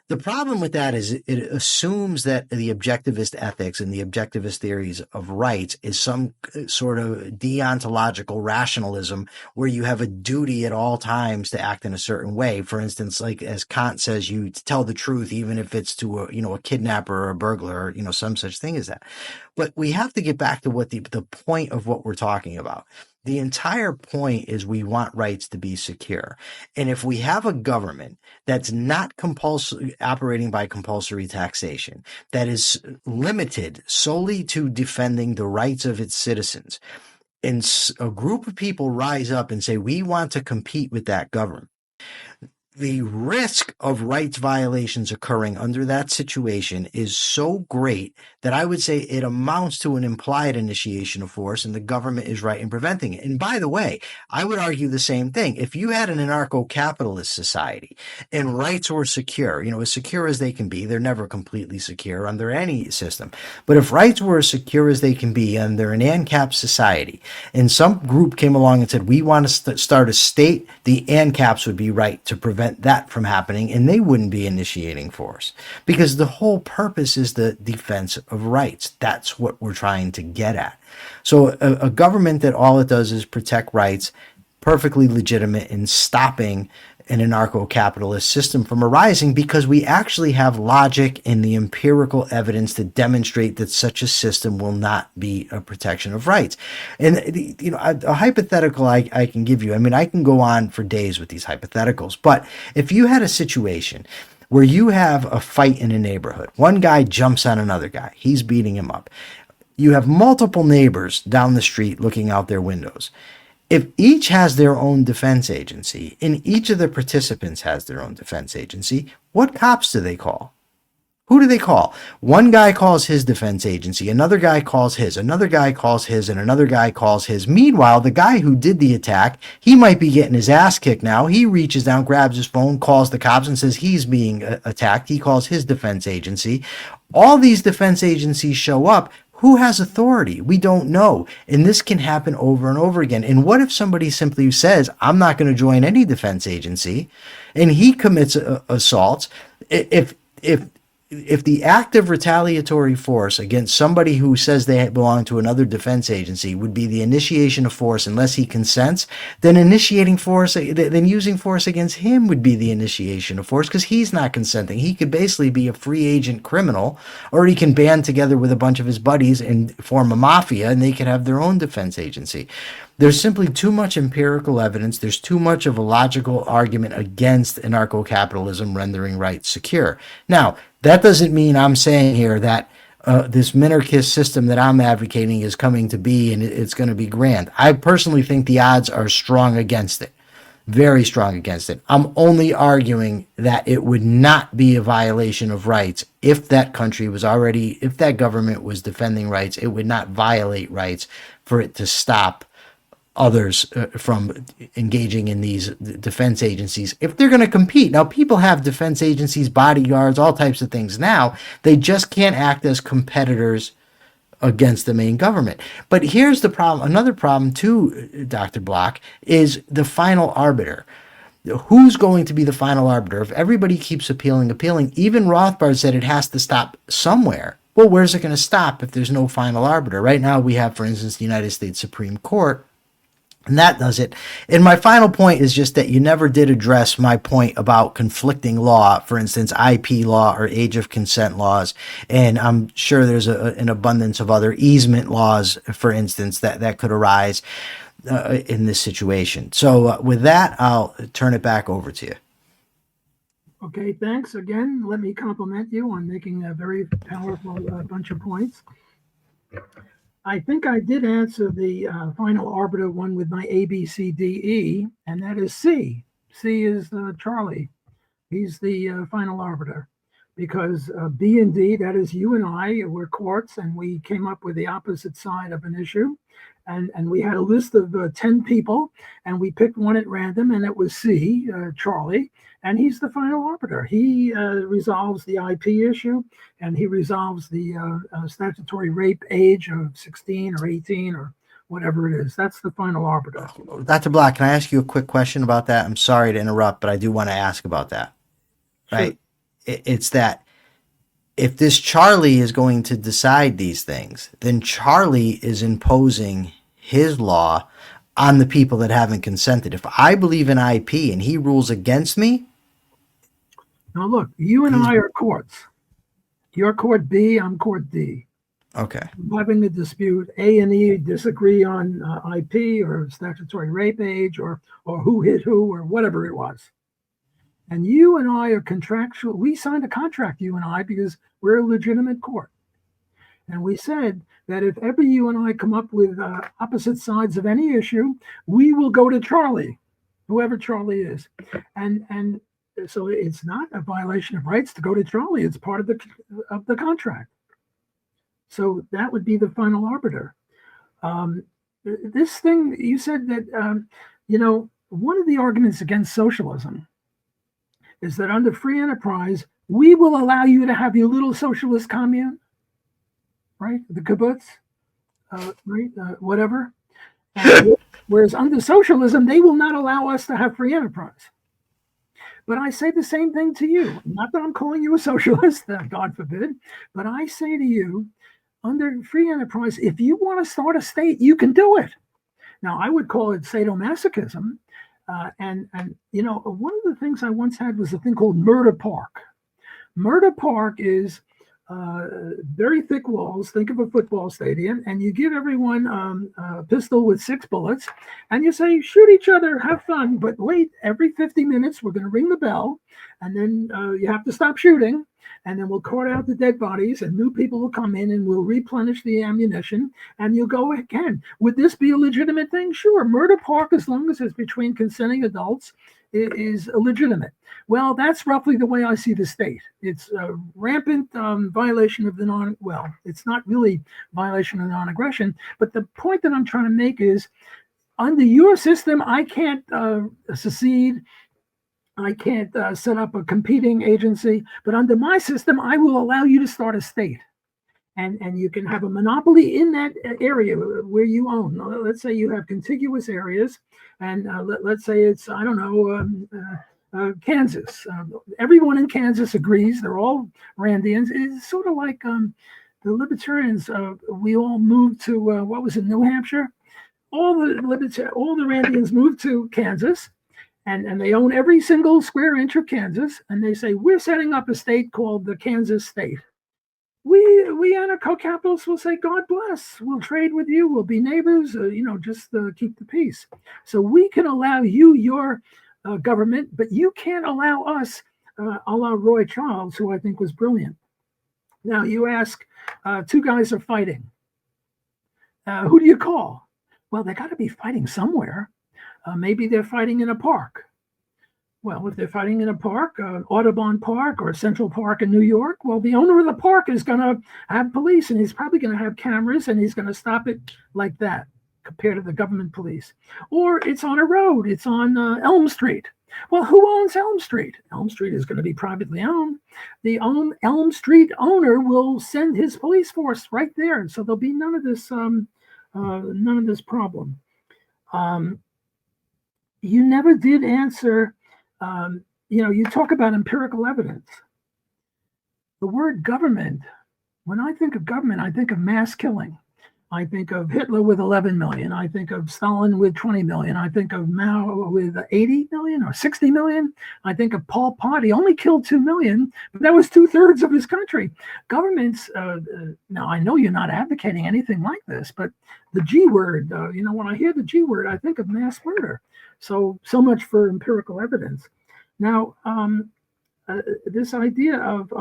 The problem with that is it assumes that the objectivist ethics and the objectivist theories of rights is some sort of deontological rationalism where you have a duty at all times to act in a certain way. For instance, like as Kant says, you tell the truth even if it's to a kidnapper or a burglar or some such thing as that. But we have to get back to what the point of what we're talking about. The entire point is we want rights to be secure. And if we have a government that's not operating by compulsory taxation, that is limited solely to defending the rights of its citizens, and a group of people rise up and say, we want to compete with that government, the risk of rights violations occurring under that situation is so great that I would say it amounts to an implied initiation of force, and the government is right in preventing it. And by the way, I would argue the same thing. If you had an anarcho-capitalist society and rights were secure, as secure as they can be, they're never completely secure under any system. But if rights were as secure as they can be under an ANCAP society, and some group came along and said, we want to start a state, the ANCAPs would be right to prevent that from happening, and they wouldn't be initiating force, because the whole purpose is the defense of rights. That's what we're trying to get at. So a government that all it does is protect rights, perfectly legitimate in stopping an anarcho-capitalist system from arising, because we actually have logic and the empirical evidence to demonstrate that such a system will not be a protection of rights. And a hypothetical I can give you, I can go on for days with these hypotheticals, but if you had a situation where you have a fight in a neighborhood, one guy jumps on another guy, he's beating him up. You have multiple neighbors down the street looking out their windows. If each has their own defense agency, and each of the participants has their own defense agency, what cops do they call? Who do they call? One guy calls his defense agency, another guy calls his, another guy calls his, and another guy calls his. Meanwhile, the guy who did the attack, he might be getting his ass kicked now. He reaches down, grabs his phone, calls the cops, and says he's being attacked. He calls his defense agency. All these defense agencies show up. Who has authority? We don't know. And this can happen over and over again. And what if somebody simply says, I'm not going to join any defense agency, and he commits assaults? If the act of retaliatory force against somebody who says they belong to another defense agency would be the initiation of force unless he consents, then using force against him would be the initiation of force, because he's not consenting. He could basically be a free agent criminal, or he can band together with a bunch of his buddies and form a mafia, and they could have their own defense agency. There's simply too much empirical evidence. There's too much of a logical argument against anarcho-capitalism rendering rights secure. Now, that doesn't mean I'm saying here that this minarchist system that I'm advocating is coming to be and it's going to be grand. I personally think the odds are strong against it, very strong against it. I'm only arguing that it would not be a violation of rights if that government was defending rights. It would not violate rights for it to stop others from engaging in these defense agencies if they're going to compete. Now, people have defense agencies, bodyguards, all types of things now. They just can't act as competitors against the main government. But here's the problem. Another problem too, Dr. Block, is the final arbiter. Who's going to be the final arbiter? If everybody keeps appealing, even Rothbard said it has to stop somewhere. Well, where's it going to stop if there's no final arbiter? Right now we have, for instance, the United States Supreme Court, and that does it. And my final point is just that you never did address my point about conflicting law, for instance, IP law or age of consent laws. And I'm sure there's an abundance of other easement laws, for instance, that could arise in this situation. So with that, I'll turn it back over to you. Okay, thanks again. Let me compliment you on making a very powerful bunch of points. I think I did answer the final arbiter one with my A, B, C, D, E, and that is C. C is Charlie. He's the final arbiter, because B and D, that is you and I, were courts, and we came up with the opposite side of an issue. And we had a list of 10 people, and we picked one at random, and it was C, Charlie, and he's the final arbiter. He resolves the IP issue, and he resolves the statutory rape age of 16 or 18 or whatever it is. That's the final arbiter. Dr. Block, can I ask you a quick question about that? I'm sorry to interrupt, but I do want to ask about that. Right? It's that if this Charlie is going to decide these things, then Charlie is imposing his law on the people that haven't consented. If I believe in IP and he rules against me, Now look, you and I are courts. You're court B, I'm court D. okay. I'm having a dispute. A and E disagree on IP or statutory rape age or who hit who or whatever it was. And you and I are contractual. We signed a contract, you and I, because we're a legitimate court. And we said that if ever you and I come up with opposite sides of any issue, we will go to Charlie, whoever Charlie is. And so it's not a violation of rights to go to Charlie. It's part of the contract. So that would be the final arbiter. This thing, you said that, one of the arguments against socialism is that under free enterprise, we will allow you to have your little socialist commune, right? The kibbutz, right? Whatever. Whereas under socialism, they will not allow us to have free enterprise. But I say the same thing to you. Not that I'm calling you a socialist, God forbid, but I say to you, under free enterprise, if you want to start a state, you can do it. Now, I would call it sadomasochism. And one of the things I once had was a thing called Murder Park. Murder Park is very thick walls. Think of a football stadium, and you give everyone a pistol with 6 bullets, and you say, shoot each other, have fun, but wait, every 50 minutes, we're going to ring the bell, and then you have to stop shooting, and then we'll cart out the dead bodies, and new people will come in, and we'll replenish the ammunition, and you'll go again. Would this be a legitimate thing? Sure. Murder Park, as long as it's between consenting adults, is legitimate. Well, that's roughly the way I see the state. It's a rampant violation of it's not really violation of non-aggression, but the point that I'm trying to make is, under your system, I can't secede. I can't set up a competing agency, but under my system, I will allow you to start a state. And you can have a monopoly in that area where you own. Let's say you have contiguous areas, and let's say it's, I don't know, Kansas. Everyone in Kansas agrees. They're all Randians. It's sort of like the libertarians. We all moved to, what was it, New Hampshire? All the Randians moved to Kansas, and they own every single square inch of Kansas, and they say, we're setting up a state called the Kansas state. We anarcho-capitalists will say, God bless, we'll trade with you, we'll be neighbors, just keep the peace. So we can allow you your government, but you can't allow us, a la Roy Charles, who I think was brilliant. Now you ask, 2 guys are fighting. Who do you call? Well, they got to be fighting somewhere. Maybe they're fighting in a park. Well, if they're fighting in a park, Audubon Park or Central Park in New York, well, the owner of the park is going to have police, and he's probably going to have cameras, and he's going to stop it like that compared to the government police. Or it's on a road. It's on Elm Street. Well, who owns Elm Street? Elm Street is going to be privately owned. The Elm Street owner will send his police force right there, and so there'll be none of this problem. You never did answer. You talk about empirical evidence. The word government, when I think of government, I think of mass killing. I think of Hitler with 11 million. I think of Stalin with 20 million. I think of Mao with 80 million or 60 million. I think of Pol Pot. He only killed 2 million, but that was 2/3 of his country. Governments, now I know you're not advocating anything like this, but the G word, when I hear the G word, I think of mass murder. So much for empirical evidence. Now, this idea of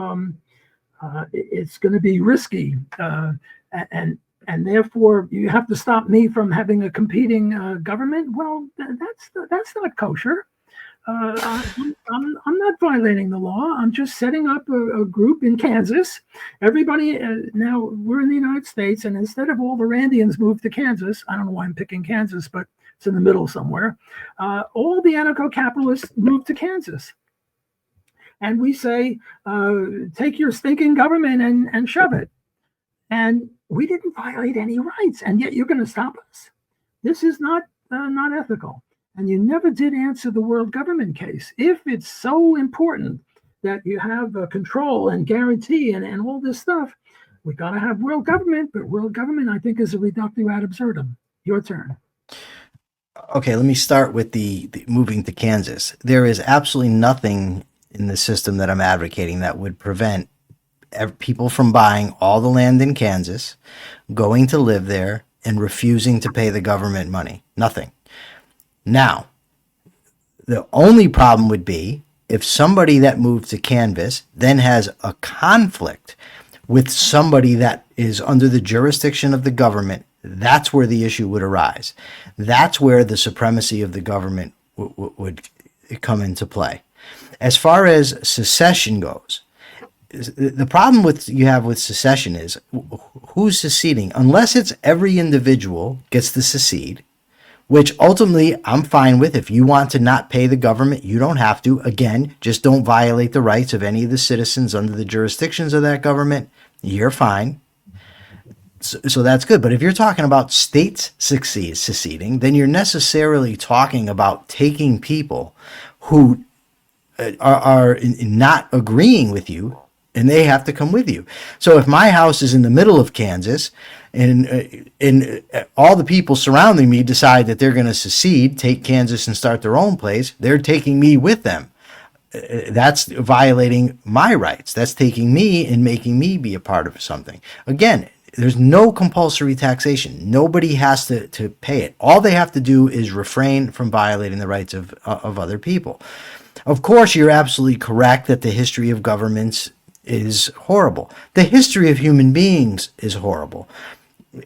it's going to be risky, and therefore you have to stop me from having a competing government. Well, that's not kosher. I'm not violating the law. I'm just setting up a group in Kansas. Everybody, now we're in the United States, and instead of all the Randians moved to Kansas, I don't know why I'm picking Kansas, but it's in the middle somewhere. All the anarcho-capitalists moved to Kansas. And we say, take your stinking government and shove it. And we didn't violate any rights, and yet you're going to stop us. This is not ethical. And you never did answer the world government case. If it's so important that you have control and guarantee and all this stuff. We got to have world government, but world government, I think, is a reductio ad absurdum. Your turn. Okay, let me start with the moving to Kansas. There is absolutely nothing in the system that I'm advocating that would prevent people from buying all the land in Kansas, going to live there, and refusing to pay the government money. Nothing. Now, the only problem would be if somebody that moved to Kansas then has a conflict with somebody that is under the jurisdiction of the government. That's where the issue would arise. That's where the supremacy of the government would come into play. As far as secession goes, the problem you have with secession is who's seceding? Unless it's every individual gets to secede, which ultimately I'm fine with. If you want to not pay the government, you don't have to. Again, just don't violate the rights of any of the citizens under the jurisdictions of that government. You're fine. So that's good. But if you're talking about states seceding, then you're necessarily talking about taking people who are not agreeing with you, and they have to come with you. So if my house is in the middle of Kansas and all the people surrounding me decide that they're going to secede, take Kansas and start their own place, they're taking me with them. That's violating my rights. That's taking me and making me be a part of something. Again, there's no compulsory taxation. Nobody has to pay it. All they have to do is refrain from violating the rights of other people. Of course, you're absolutely correct that the history of governments is horrible. The history of human beings is horrible.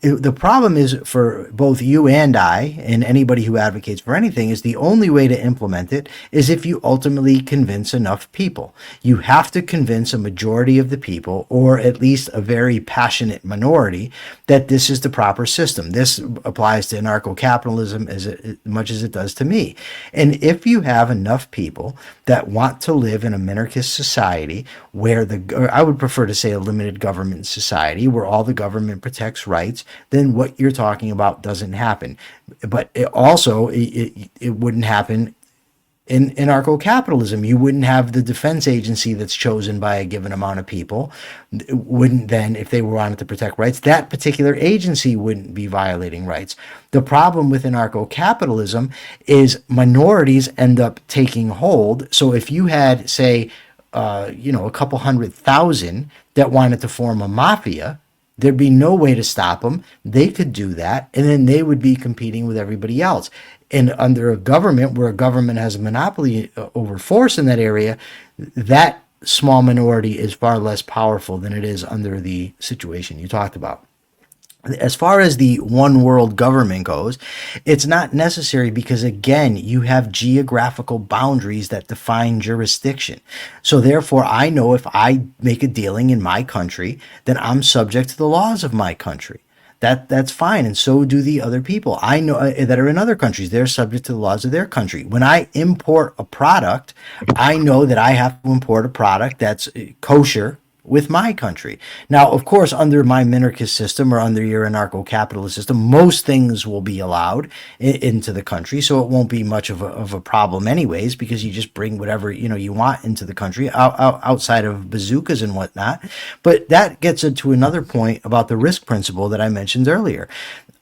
The problem is for both you and I, and anybody who advocates for anything, is the only way to implement it is if you ultimately convince enough people. You have to convince a majority of the people, or at least a very passionate minority, that this is the proper system. This applies to anarcho-capitalism as much as it does to me. And if you have enough people that want to live in a minarchist society where or I would prefer to say a limited government society where all the government protects rights, then what you're talking about doesn't happen. But it wouldn't happen in anarcho-capitalism. You wouldn't have the defense agency that's chosen by a given amount of people. Wouldn't then, if they wanted to protect rights, that particular agency wouldn't be violating rights. The problem with anarcho-capitalism is minorities end up taking hold. So if you had, say, a couple 100,000 that wanted to form a mafia, there'd be no way to stop them. They could do that, and then they would be competing with everybody else. And under a government where a government has a monopoly over force in that area, that small minority is far less powerful than it is under the situation you talked about. As far as the one world government goes, it's not necessary because, again, you have geographical boundaries that define jurisdiction. So therefore, I know if I make a dealing in my country, then I'm subject to the laws of my country. That's fine, and so do the other people I know that are in other countries. They're subject to the laws of their country. When I import a product, I know that I have to import a product that's kosher with my country. Now, of course, under my minarchist system or under your anarcho-capitalist system, most things will be allowed into the country, so it won't be much of a problem anyways, because you just bring whatever you want into the country outside of bazookas and whatnot. But that gets into another point about the risk principle that I mentioned earlier.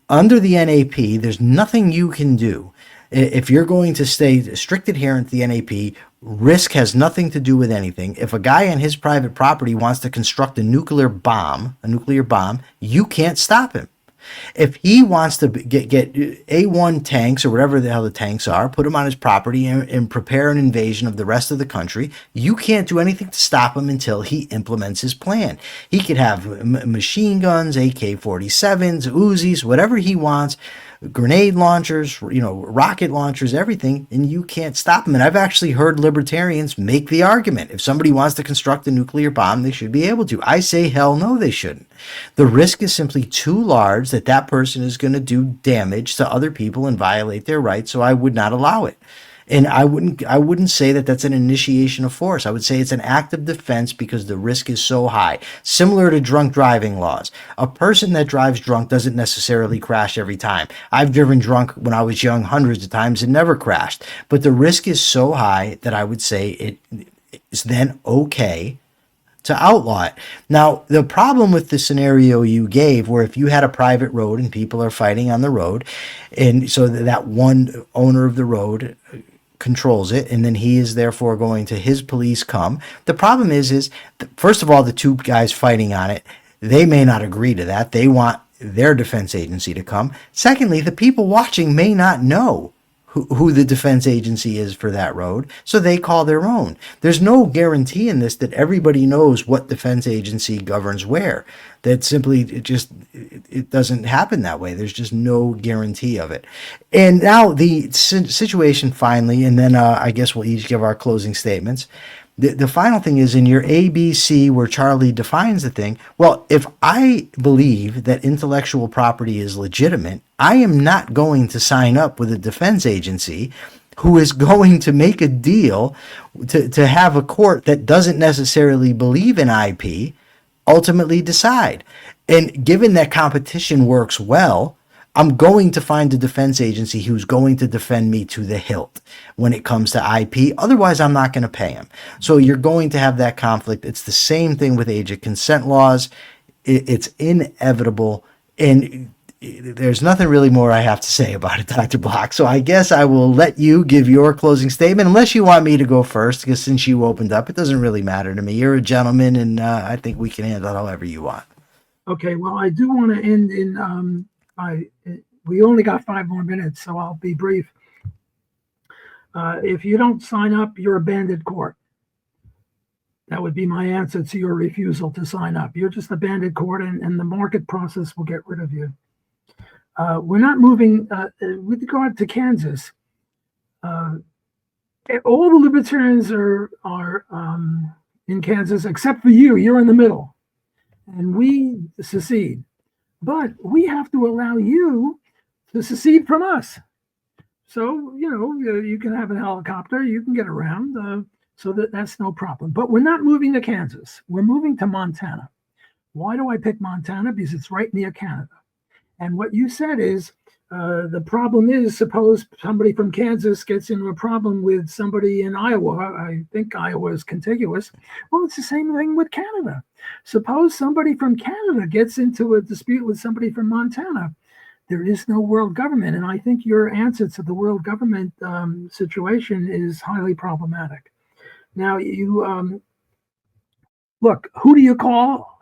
Under the NAP, there's nothing you can do. If you're going to stay strict adherent to the NAP, risk has nothing to do with anything. If a guy on his private property wants to construct a nuclear bomb, you can't stop him. If he wants to get A1 tanks or whatever the hell the tanks are, put them on his property and prepare an invasion of the rest of the country, you can't do anything to stop him until he implements his plan. He could have machine guns, AK-47s, Uzis, whatever he wants, grenade launchers, rocket launchers, everything, and you can't stop them. And I've actually heard libertarians make the argument, if somebody wants to construct a nuclear bomb, they should be able to. I say, hell no, they shouldn't. The risk is simply too large that person is going to do damage to other people and violate their rights, so I would not allow it. And I wouldn't say that that's an initiation of force. I would say it's an act of defense because the risk is so high. Similar to drunk driving laws. A person that drives drunk doesn't necessarily crash every time. I've driven drunk when I was young hundreds of times and never crashed. But the risk is so high that I would say it's then okay to outlaw it. Now, the problem with the scenario you gave, where if you had a private road and people are fighting on the road, and so that one owner of the road controls it, and then he is therefore going to his police come. The problem is first of all, the two guys fighting on it, they may not agree to that. They want their defense agency to come. Secondly, the people watching may not know who the defense agency is for that road, so they call their own. There's no guarantee in this that everybody knows what defense agency governs where. That simply, it doesn't happen that way. There's just no guarantee of it. And now the situation finally, and then I guess we'll each give our closing statements. The final thing is in your ABC, where Charlie defines the thing. Well, if I believe that intellectual property is legitimate, I am not going to sign up with a defense agency who is going to make a deal to have a court that doesn't necessarily believe in IP ultimately decide. And given that competition works well, I'm going to find a defense agency who's going to defend me to the hilt when it comes to IP. Otherwise, I'm not going to pay him. So you're going to have that conflict. It's the same thing with age of consent laws. It's inevitable. And there's nothing really more I have to say about it, Dr. Block. So I guess I will let you give your closing statement, unless you want me to go first, because since you opened up, it doesn't really matter to me. You're a gentleman, and I think we can handle it however you want. Okay, well, I do want to end in... we only got 5 more minutes, so I'll be brief. If you don't sign up, you're a bandit court. That would be my answer to your refusal to sign up. You're just a bandit court, and the market process will get rid of you. We're not moving with regard to Kansas. All the libertarians are in Kansas except for you. You're in the middle, and we secede. But we have to allow you to secede from us. So, you can have a helicopter, you can get around, so that's no problem. But we're not moving to Kansas. We're moving to Montana. Why do I pick Montana? Because it's right near Canada. And what you said is, the problem is, suppose somebody from Kansas gets into a problem with somebody in Iowa. I think Iowa is contiguous. Well, it's the same thing with Canada. Suppose somebody from Canada gets into a dispute with somebody from Montana. There is no world government. And I think your answer to the world government situation is highly problematic. Now, you look, who do you call?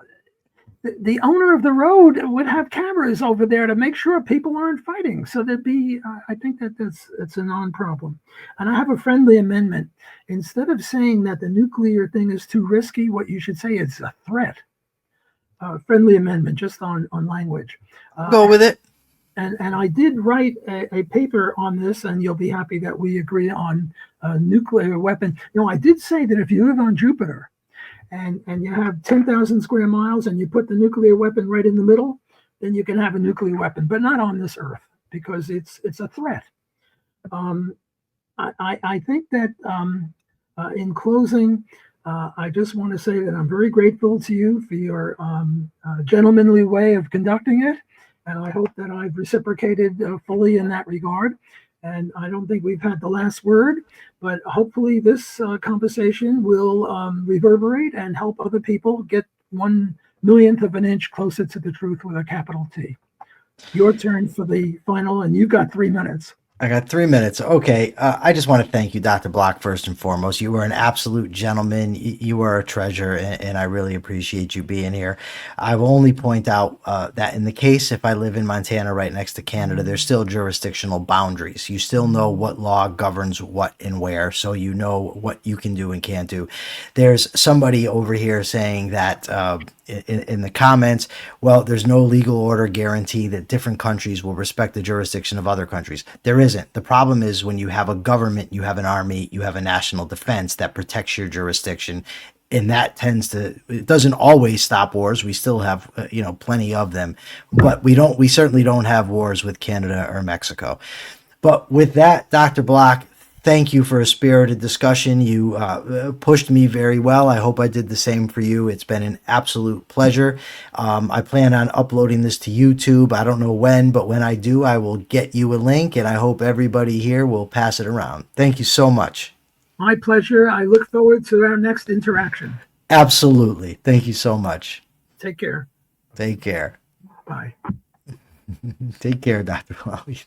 The owner of the road would have cameras over there to make sure people aren't fighting. So there'd be, I think it's a non-problem. And I have a friendly amendment. Instead of saying that the nuclear thing is too risky, what you should say is a threat. Friendly amendment, just on language. Go with it. And I did write a paper on this, and you'll be happy that we agree on a nuclear weapon. I did say that if you live on Jupiter, and you have 10,000 square miles and you put the nuclear weapon right in the middle, then you can have a nuclear weapon, but not on this Earth, because it's a threat. I think that in closing, I just want to say that I'm very grateful to you for your gentlemanly way of conducting it, and I hope that I've reciprocated fully in that regard. And I don't think we've had the last word, but hopefully this conversation will reverberate and help other people get 1/1,000,000th of an inch closer to the truth with a capital T. Your turn for the final, and you've got 3 minutes. I got 3 minutes. Okay. I just want to thank you, Dr. Block, first and foremost. You were an absolute gentleman. You are a treasure, and I really appreciate you being here. I will only point out that in the case, if I live in Montana right next to Canada, there's still jurisdictional boundaries. You still know what law governs what and where, so you know what you can do and can't do. There's somebody over here saying that in the comments, well, there's no legal order guarantee that different countries will respect the jurisdiction of other countries. There isn't. The problem is when you have a government, you have an army, you have a national defense that protects your jurisdiction. And that it doesn't always stop wars. We still have, plenty of them, but we certainly don't have wars with Canada or Mexico. But with that, Dr. Block, thank you for a spirited discussion. You pushed me very well. I hope I did the same for you. It's been an absolute pleasure. I plan on uploading this to YouTube. I don't know when, but when I do, I will get you a link, and I hope everybody here will pass it around. Thank you so much. My pleasure. I look forward to our next interaction. Absolutely. Thank you so much. Take care. Take care. Bye. Take care, Dr. Wally.